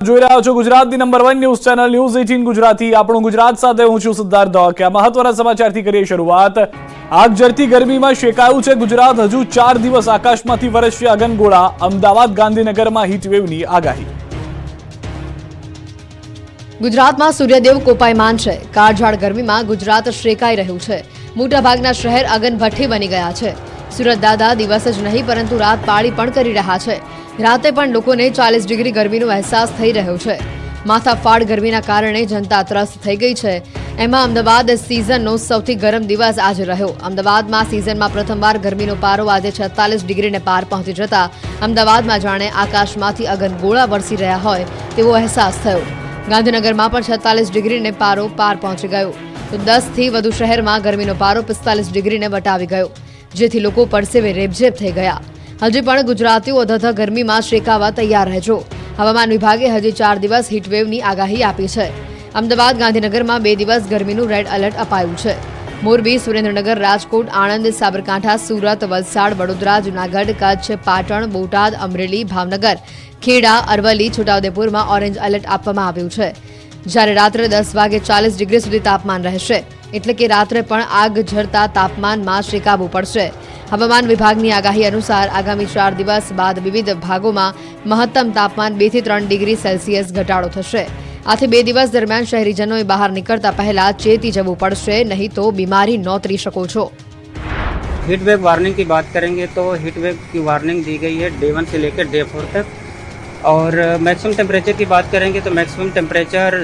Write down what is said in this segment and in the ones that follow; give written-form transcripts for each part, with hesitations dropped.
જોઈ રહ્યા છો ગુજરાતની number 1 news channel news 18 Gujarati. આપણું ગુજરાત સાથે હું છું સિદ્ધાર્થ ધોકિયા। મહત્વના સમાચારથી કરીએ શરૂઆત। આગ ઝરતી ગરમીમાં શેકાયું છે ગુજરાત। હજુ 4 દિવસ આકાશમાંથી વરસશે અગનગોળા। અમદાવાદ ગાંધીનગરમાં હીટવેવની આગાહી। ગુજરાતમાં સૂર્યદેવ કોપાયમાન છે। કાળઝાળ ગરમીમાં ગુજરાત શેકાઈ રહ્યું છે। મોટાભાગના શહેર અગનભઠ્ઠી બની ગયા છે। સુરત દાદા દિવસ જ નહીં પરંતુ રાત પાળી પણ કરી રહ્યા છે। રાતે પણ લોકોને 40 ડિગ્રી ગરમીનો અહેસાસ થઈ રહ્યો છે। માથાફાડ ગરમીના કારણે જનતા ત્રસ્ત થઈ ગઈ છે। એમાં અમદાવાદ સિઝનનો સૌથી ગરમ દિવસ આજે રહ્યો। અમદાવાદમાં સિઝનમાં પ્રથમવાર ગરમીનો પારો આજે 46 ડિગ્રીને પાર પહોંચી જતા અમદાવાદમાં જાણે આકાશમાંથી અગનગોળા વરસી રહ્યા હોય તેવો અહેસાસ થયો। ગાંધીનગરમાં પણ 46 ડિગ્રીને પારો પાર પહોંચી ગયો તો 10થી વધુ શહેરમાં ગરમીનો પારો 45 ડિગ્રીને વટાવી ગયો, જેથી લોકો પરસેવે રેબઝેબ થઈ ગયા। હજી પણ ગુજરાતીઓ અધધ ગરમીમાં શેકાવા તૈયાર રહેજો। હવામાન વિભાગે હજી 4 દિવસ હીટવેવની આગાહી આપી છે। અમદાવાદ ગાંધીનગરમાં 2 દિવસ ગરમીનું રેડ એલર્ટ અપાયું છે। મોરબી, સુરેન્દ્રનગર, રાજકોટ, આણંદ, સાબરકાંઠા, સુરત, વલસાડ, વડોદરા, જૂનાગઢ, કચ્છ, પાટણ, બોટાદ, અમરેલી, ભાવનગર, ખેડા, અરવલ્લી, છોટાઉદેપુરમાં ઓરેન્જ એલર્ટ આપવામાં આવ્યું છે। જ્યારે રાત્રે 10 વાગે 40 ડિગ્રી સુધી તાપમાન રહેશે, એટલે કે રાત્રે પણ આગ ઝરતા તાપમાનમાં શેકાવવું પડશે। હવામાન વિભાગની આગાહી અનુસાર આગામી 4 દિવસ બાદ વિવિધ ભાગોમાં મહત્તમ તાપમાન 2 થી 3 ડિગ્રી સેલ્સિયસ ઘટાડો થશે। આથી 2 દિવસ દરમિયાન શહેરીજનોએ બહાર નીકળતા પહેલા ચેતી જવું પડશે, નહીં તો બીમારી નોતરી શકો છો। हीट वेव वार्निंग की बात करेंगे तो हीट वेव की वार्निंग दी गई है डे 1 से लेकर डे 4 तक। और मैक्सिमम टेम्परेचर की बात करेंगे तो मैक्सिमम टेम्परेचर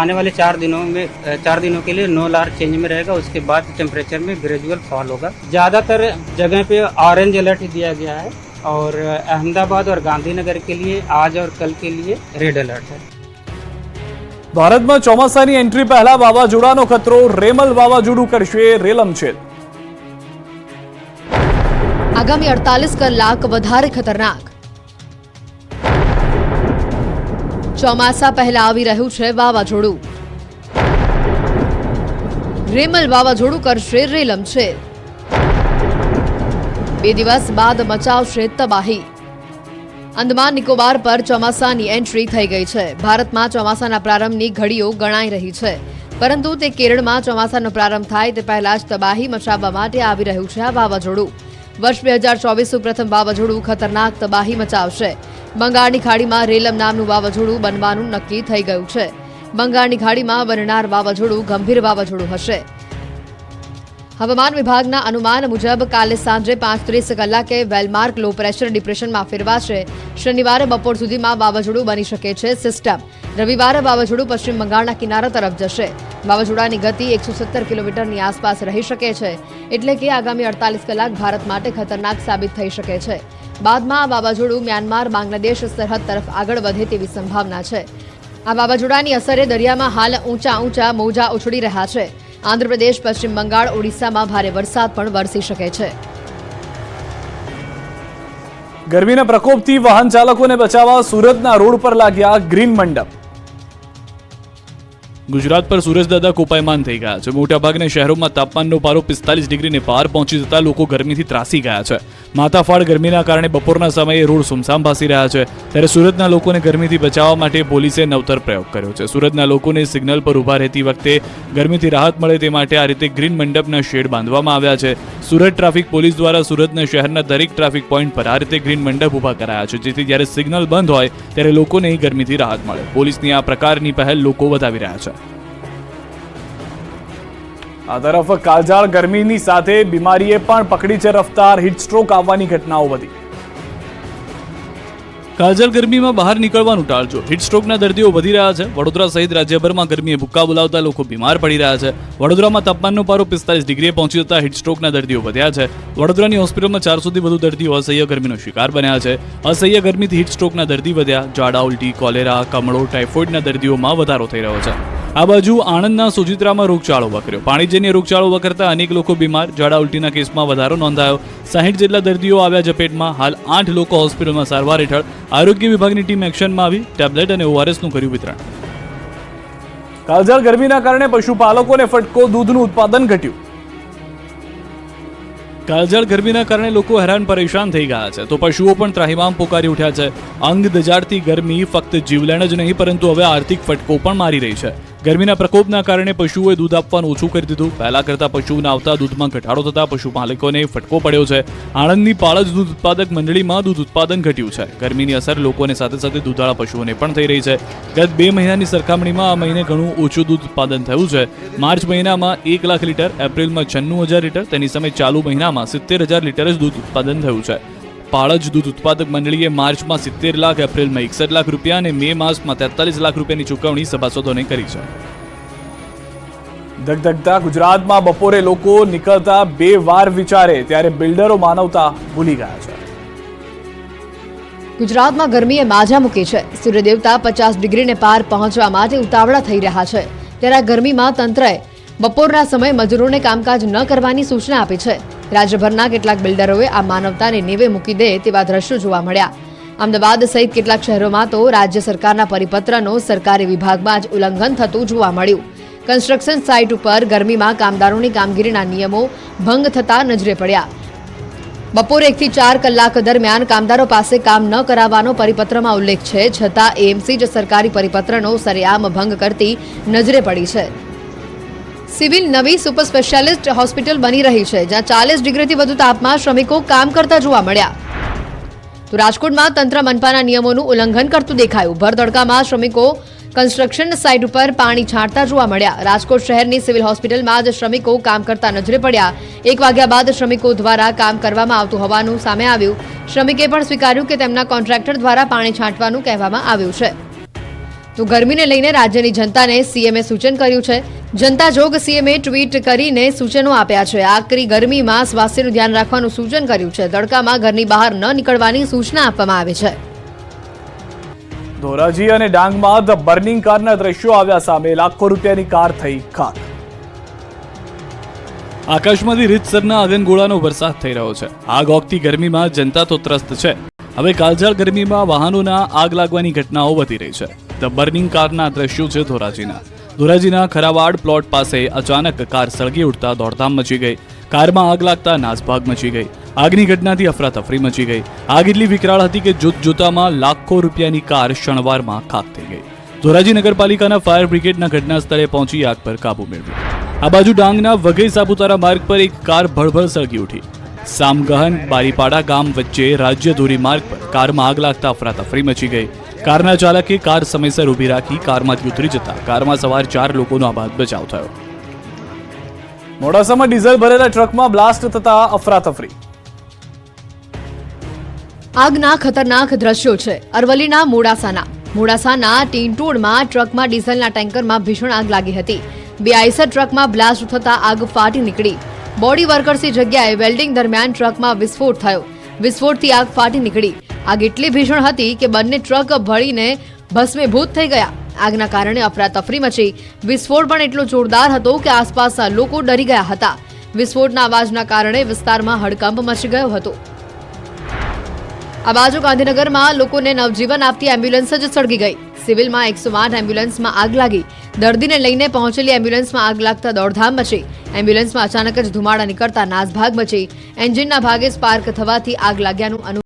आने वाले 4 दिनों के लिए 9 लार चेंज में रहेगा। उसके बाद टेम्परेचर में ग्रेजुअल फॉल होगा। ज़्यादातर जगह पे ऑरेंज अलर्ट दिया गया है और अहमदाबाद और गांधीनगर के लिए आज और कल के लिए रेड अलर्ट है। ભારતમાં ચોમાસાની એન્ટ્રી પહેલા વાવાઝોડાનો ખતરો। રેમલ વાવાઝોડું કરશે રેલમછેલ। આગામી 48 કલાક વધારે ખતરનાક। ચોમાસા પહેલા આવી રહ્યું છે વાવાઝોડું। રેમલ વાવાઝોડું કરશે રેલમછેલ। 2 દિવસ બાદ મચાવશે તબાહી। અંદમાન નિકોબાર પર ચોમાસાની એન્ટ્રી થઈ ગઈ છે। ભારતમાં ચોમાસાના પ્રારંભની ઘડીઓ ગણાઈ રહી છે, પરંતુ તે કેરળમાં ચોમાસાનો પ્રારંભ થાય તે પહેલા જ તબાહી મચાવવા માટે આવી રહ્યું છે આ વાવાઝોડું। વર્ષ 2024નું પ્રથમ વાવાઝોડું ખતરનાક તબાહી મચાવશે। બંગાળની ખાડીમાં રેલમ નામનું વાવાઝોડું બનવાનું નક્કી થઈ ગયું છે। બંગાળની ખાડીમાં બનનાર વાવાઝોડું ગંભીર વાવાઝોડું હશે। હવામાન વિભાગના અનુમાન મુજબ કાલે સાંજે 5:30 કલાકે વેલમાર્ક લો પ્રેશર ડિપ્રેશનમાં ફેરવાશે। શનિવારે બપોર સુધીમાં વાવાઝોડું બની શકે છે સિસ્ટમ। રવિવારે વાવાઝોડું પશ્ચિમ બંગાળના કિનારા તરફ જશે। વાવાઝોડાની ગતિ 170 કિલોમીટરની આસપાસ રહી શકે છે, એટલે કે આગામી 48 કલાક ભારત માટે ખતરનાક સાબિત થઈ શકે છે। બાદમાં આ વાવાઝોડું મ્યાનમાર, બાંગ્લાદેશ સરહદ તરફ આગળ વધે તેવી સંભાવના છે। આ વાવાઝોડાની અસરે દરિયામાં હાલ ઊંચા મોજા ઉછળી રહ્યા છે। આંધ્રપ્રદેશ, પશ્ચિમ બંગાળ, ઓડિશામાં ભારે વરસાદ પણ વરસી શકે છે। ગરમીના પ્રકોપથી વાહન ચાલકોને બચાવવા સુરતના રોડ પર લાગ્યા ગ્રીન મંડપ। ગુજરાત પર સૂરજદાદા કોપાયમાન થઈ ગયા છે। મોટાભાગના શહેરોમાં તાપમાનનો પારો 45 ડિગ્રીને પાર પહોંચી જતા લોકો ગરમીથી ત્રાસી ગયા છે। માથાફાડ ગરમીના કારણે બપોરના સમયે રોડ સુમસામ ભાસી રહ્યા છે। ત્યારે સુરતના લોકોને ગરમીથી બચાવવા માટે પોલીસે નવતર પ્રયોગ કર્યો છે। સુરતના લોકોને સિગ્નલ પર ઊભા રહેતી વખતે ગરમીથી રાહત મળે તે માટે આ રીતે ગ્રીન મંડપના શેડ બાંધવામાં આવ્યા છે। સુરત ટ્રાફિક પોલીસ દ્વારા સુરતના શહેરના દરેક ટ્રાફિક પોઈન્ટ પર આ રીતે ગ્રીન મંડપ ઊભા કરાયા છે, જેથી જ્યારે સિગ્નલ બંધ હોય ત્યારે લોકોને ગરમીથી રાહત મળે। પોલીસની આ પ્રકારની પહેલ લોકો વધાવી રહ્યા છે। આ તરફ કાળઝાળ ગરમીની સાથે બીમારીએ પણ પકડી છે રફતાર। હીટ સ્ટ્રોક આવવાની ઘટનાઓ વધી। કાળઝાળ ગરમીમાં બહાર નીકળવાનું ટાળજો। હીટ સ્ટ્રોકના દર્દીઓ વધી રહ્યા છે। વડોદરા સહિત રાજ્યભરમાં ગરમીએ ભૂક્કા બોલાવતા લોકો બીમાર પડી રહ્યા છે। વડોદરામાં તાપમાનનો પારો 45 ડિગ્રીએ પહોંચી જતા હીટ સ્ટ્રોકના દર્દીઓ વધ્યા છે। વડોદરાની હોસ્પિટલમાં 400થી વધુ દર્દીઓ અસહ્ય ગરમીનો શિકાર બન્યા છે। અસહ્ય ગરમીથી હીટ સ્ટ્રોકના દર્દી વધ્યા। ઝાડા, ઉલટી, કોલેરા, કમળો, ટાઇફોઇડના દર્દીઓમાં વધારો થઈ રહ્યો છે। આ બાજુ આણંદના સોજિત્રામાં રોગચાળો વકર્યો। પાણીજન્ય રોગચાળો વકરતા અનેક લોકો બીમાર। ઝાડા ઉલટીના કેસમાં વધારો નોંધાયો। 60 જેટલા દર્દીઓ આવ્યા ઝપેટમાં। હાલ 8 લોકો હોસ્પિટલમાં સારવાર હેઠળ। આરોગ્ય વિભાગની ટીમ એક્શનમાં આવી। ટેબ્લેટ અને ઓઆરએસનું કર્યું વિતરણ। કાળઝાળ ગરમીના કારણે પશુપાલકોને ફટકો। દૂધનું ઉત્પાદન ઘટ્યું। કાળઝાળ ગરમીના કારણે લોકો હેરાન પરેશાન થઈ ગયા છે તો પશુઓ પણ ત્રાહિમામ પોકારી ઉઠ્યા છે. અંગ દજાડતી ગરમી ફક્ત જીવલેણ જ નહીં પરંતુ હવે આર્થિક ફટકો પણ મારી રહી છે. ગરમીના પ્રકોપના કારણે પશુઓએ દૂધ આપવાનું ઓછું કરી દીધું. પહેલા કરતા પશુઓના આવતા દૂધમાં ઘટાડો થતા પશુ માલિકોને ફટકો પડ્યો છે. આણંદની પાળજ દૂધ ઉત્પાદક મંડળીમાં દૂધ ઉત્પાદન ઘટ્યું છે. ગરમીની અસર લોકોને સાથે સાથે દૂધાળા પશુઓને પણ થઈ રહી છે. ગત 2 મહિનાની સરખામણીમાં આ મહિને ઘણું ઓછું દૂધ ઉત્પાદન થયું છે. માર્ચ મહિનામાં 1 લાખ લીટર, એપ્રિલમાં 96,000 લીટર, તેની સામે ચાલુ મહિનામાં 70,000 લીટર જ દૂધ ઉત્પાદન થયું છે. પાળજ દૂધ ઉત્પાદક મંડળીએ માર્ચમાં 70 લાખ, એપ્રિલમાં 61 લાખ રૂપિયા અને મે માસમાં 43 લાખ રૂપિયાની ચૂકવણી સભાસદોને કરી છે. ધગધગતા ગુજરાતમાં બપોરે લોકો નીકળતા 2 વાર વિચારે ત્યારે બિલ્ડરો માનવતા ભૂલી ગયા છે. ગુજરાતમાં ગરમીએ માજા મૂકી છે. સૂર્યદેવતા 50 ડિગ્રીને પાર પહોંચવા માટે ઉતાવળા થઈ રહ્યા છે. ત્યારે આ ગરમીમાં તંત્રએ બપોરના સમયે મજૂરોને કામકાજ ન કરવાની સૂચના આપી છે. રાજ્યભરના કેટલાક બિલ્ડરોએ આ માનવતાને નેવે મૂકી દે તેવા દ્રશ્યો જોવા મળ્યા. અમદાવાદ સહિત કેટલાક શહેરોમાં તો રાજ્ય સરકારના પરિપત્રનો સરકારી વિભાગમાં જ ઉલ્લંઘન થતું જોવા મળ્યું. કન્સ્ટ્રક્શન સાઇટ ઉપર ગરમીમાં કામદારોની કામગીરીના નિયમો ભંગ થતા નજરે પડ્યા. બપોરે 1 થી 4 કલાક દરમિયાન કામદારો પાસે કામ ન કરાવવાનો પરિપત્રમાં ઉલ્લેખ છે, છતાં એએમસી જ સરકારી પરિપત્રનો સરેઆમ ભંગ કરતી નજરે પડી છે. સિવિલ નવી સુપર સ્પેશિયાલિસ્ટ હોસ્પિટલ બની રહી છે, જ્યાં 40 ડિગ્રીથી વધુ તાપમાં શ્રમિકો કામ કરતા જોવા મળ્યા. તો રાજકોટમાં તંત્ર મનપાના નિયમોનું ઉલ્લંઘન કરતું દેખાયું. ભર તડકામાં શ્રમિકો કન્સ્ટ્રક્શન સાઇટ ઉપર પાણી છાંટતા જોવા મળ્યા. રાજકોટ શહેરની સિવિલ હોસ્પિટલમાં જ શ્રમિકો કામ કરતા નજરે પડ્યા. 1 વાગ્યા બાદ શ્રમિકો દ્વારા કામ કરવામાં આવતું હોવાનું સામે આવ્યું. શ્રમિકે પણ સ્વીકાર્યું કે તેમના કોન્ટ્રાક્ટર દ્વારા પાણી છાંટવાનું કહેવામાં આવ્યું છે. તો ગરમીને લઈને રાજ્યની જનતાને સીએમએ સૂચન કર્યું છે. જનતા જોગ સીએમએ ટ્વીટ કરીને સૂચનો આપ્યા છે. આકરી ગરમીમાં સ્વાસ્થ્યનું ધ્યાન રાખવાનું સૂચન કર્યું છે. તડકામાં ઘરની બહાર ન નીકળવાની સૂચના આપવામાં આવી છે. ધોરાજી અને ડાંગમાં ધ બર્નિંગ કારના દ્રશ્યો આવ્યા સામે. લાખો રૂપિયાની કાર થઈ ખાક. આકાશમાંથી રીતસરના આગનગોળાનો વરસાદ થઈ રહ્યો છે. આગ ઓગતી ગરમીમાં જનતા તો ત્રસ્ત છે. હવે કાળઝાળ ગરમીમાં વાહનોના આગ લાગવાની ઘટનાઓ વધી રહી છે. ધ બર્નિંગ કારના દ્રશ્યો છે ધોરાજીના ખરાવાડ પ્લોટ પાસે અચાનક કાર સળગી ઉઠતા દોડધામ મચી ગઈ. કારમાં આગ લાગતા નાસભાગ મચી ગઈ. આગની ઘટનાથી અફરાતફરી મચી ગઈ. આગ એટલી વિકરાળ હતી કે જોતજોતામાં લાખો રૂપિયાની કાર ક્ષણવારમાં ખાક થઈ ગઈ. ધોરાજી નગરપાલિકાના ફાયર બ્રિગેડના ઘટના સ્થળે પહોંચી આગ પર કાબુ મેળવ્યો. આ બાજુ ડાંગના વઘઈ સાપુતારા માર્ગ પર એક કાર ભળભળ સળગી ઉઠી. સામગહન બારીપાડા ગામ વચ્ચે રાજ્ય ધોરીમાર્ગ પર કારમાં આગ લાગતા અફરાતફરી મચી ગઈ. કારના ચાલકે કાર સમયસર ઊભી રાખી કારમાંથી ઉતરી જતા કારમાં સવાર 4 લોકોનો આબાદ બચાવ થયો. મોડાસામાં ડીઝલ ભરેલા ટ્રકમાં બ્લાસ્ટ થતા અફરાતફરી. આગના ખતરનાક દ્રશ્યો છે અરવલ્લીના મોડાસાના ટીંટોડમાં ટ્રકમાં ડીઝલના ટેન્કરમાં ભીષણ આગ લાગી હતી. 2 આઈસર ટ્રકમાં બ્લાસ્ટ થતા આગ ફાટી નીકળી. બોડી વર્કર્સની જગ્યાએ વેલ્ડિંગ દરમિયાન ટ્રકમાં વિસ્ફોટ થયો. વિસ્ફોટથી આગ ફાટી નીકળી. આગ એટલી ભીષણ હતી કે બંને ટ્રક ભળીને ભસ્મીભૂત થઈ ગયા. આગના કારણે અફરાતફરી મચી. વિસ્ફોટ પણ એટલો જોરદાર હતો કે આસપાસના લોકો ડરી ગયા હતા. વિસ્ફોટના અવાજના કારણે વિસ્તારમાં હડકંપ મચી ગયો હતો. આ બાજુ ગાંધીનગરમાં લોકોને નવજીવન આપતી એમ્બ્યુલન્સ જ સળગી ગઈ. સિવિલમાં 108 એમ્બ્યુલન્સમાં આગ લાગી. દર્દીને લઈને પહોંચેલી એમ્બ્યુલન્સમાં આગ લાગતા દોડધામ મચી. એમ્બ્યુલન્સમાં અચાનક જ ધુમાડા નીકળતા નાસભાગ મચી. એન્જિનના ભાગે સ્પાર્ક થવાથી આગ લાગ્યાનું